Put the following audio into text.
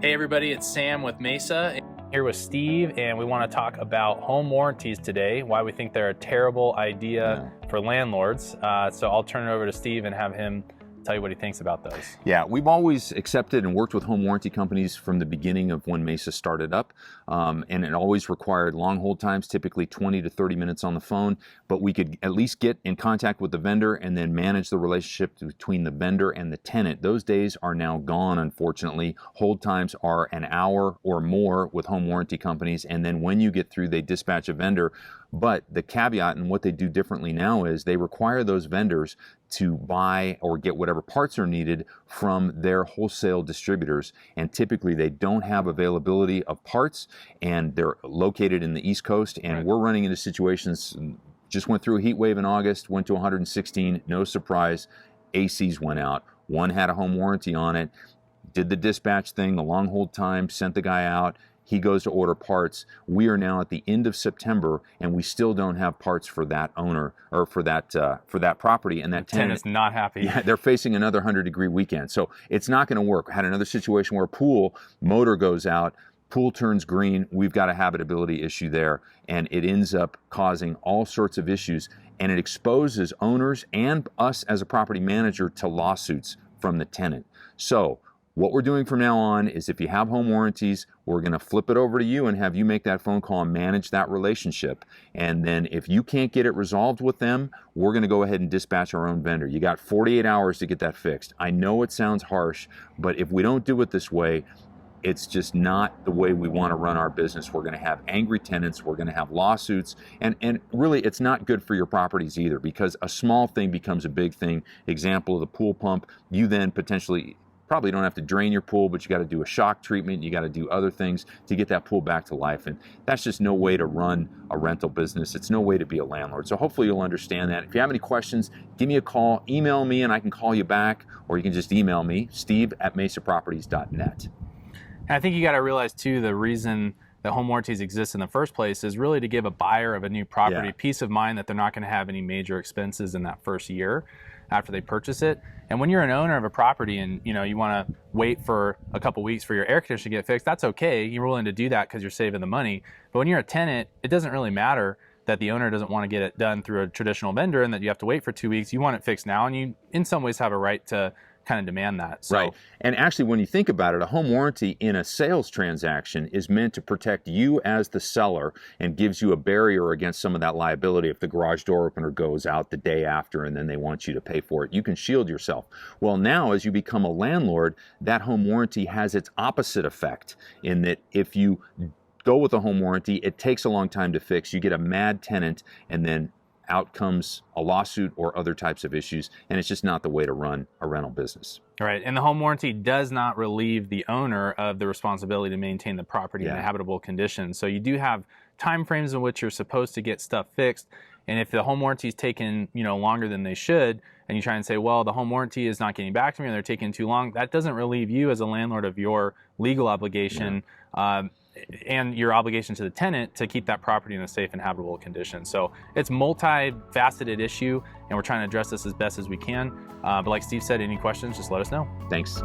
Hey everybody, it's Sam with Mesa. Here with Steve, and we want to talk about home warranties today, why we think they're a terrible idea for landlords. So I'll turn it over to Steve and have him tell you what he thinks about those. Yeah, we've always accepted and worked with home warranty companies from the beginning of when Mesa started up, and it always required long hold times, typically 20 to 30 minutes on the phone, but we could at least get in contact with the vendor and then manage the relationship between the vendor and the tenant. Those days are now gone, unfortunately. Hold times are an hour or more with home warranty companies, and then when you get through, they dispatch a vendor. But the caveat and what they do differently now is they require those vendors to buy or get whatever parts are needed from their wholesale distributors. And typically they don't have availability of parts, and they're located in the East Coast. And we're running into situations, just went through a heat wave in August, went to 116, no surprise, ACs went out. One had a home warranty on it, did the dispatch thing, the long hold time, sent the guy out. He goes to order parts. We are now at the end of September, and we still don't have parts for that owner or for that property. And that tenant is not happy. Yeah, they're facing another 100-degree weekend, so it's not going to work. I had another situation where a pool motor goes out, pool turns green. We've got a habitability issue there, and it ends up causing all sorts of issues, and it exposes owners and us as a property manager to lawsuits from the tenant. So what we're doing from now on is, if you have home warranties, we're going to flip it over to you and have you make that phone call and manage that relationship. And then if you can't get it resolved with them, we're going to go ahead and dispatch our own vendor. You got 48 hours to get that fixed. I know it sounds harsh, but if we don't do it this way, it's just not the way we want to run our business. We're going to have angry tenants. We're going to have lawsuits. And really, it's not good for your properties either, because a small thing becomes a big thing. Example of the pool pump, you then potentially probably don't have to drain your pool, but you got to do a shock treatment. You got to do other things to get that pool back to life. And that's just no way to run a rental business. It's no way to be a landlord. So hopefully you'll understand that. If you have any questions, give me a call, email me, and I can call you back, or you can just email me, steve@mesaproperties.net. And I think you got to realize too, the reason that home warranties exist in the first place is really to give a buyer of a new property peace of mind that they're not going to have any major expenses in that first year after they purchase it. And when you're an owner of a property and you want to wait for a couple weeks for your air conditioner to get fixed, that's okay. You're willing to do that because you're saving the money. But when you're a tenant, it doesn't really matter that the owner doesn't want to get it done through a traditional vendor and that you have to wait for 2 weeks. You want it fixed now, and you in some ways have a right to kind of demand that. So, right. And actually, when you think about it, a home warranty in a sales transaction is meant to protect you as the seller and gives you a barrier against some of that liability. If the garage door opener goes out the day after and then they want you to pay for it, you can shield yourself. Well, now as you become a landlord, that home warranty has its opposite effect, in that if you go with a home warranty, it takes a long time to fix. You get a mad tenant, and then out comes a lawsuit or other types of issues, and it's just not the way to run a rental business. Right, and the home warranty does not relieve the owner of the responsibility to maintain the property in a habitable condition. So you do have time frames in which you're supposed to get stuff fixed, and if the home warranty is taking longer than they should, and you try and say, well, the home warranty is not getting back to me, or they're taking too long, that doesn't relieve you as a landlord of your legal obligation. And your obligation to the tenant to keep that property in a safe and habitable condition. So it's multifaceted issue, and we're trying to address this as best as we can. But like Steve said, any questions, just let us know. Thanks.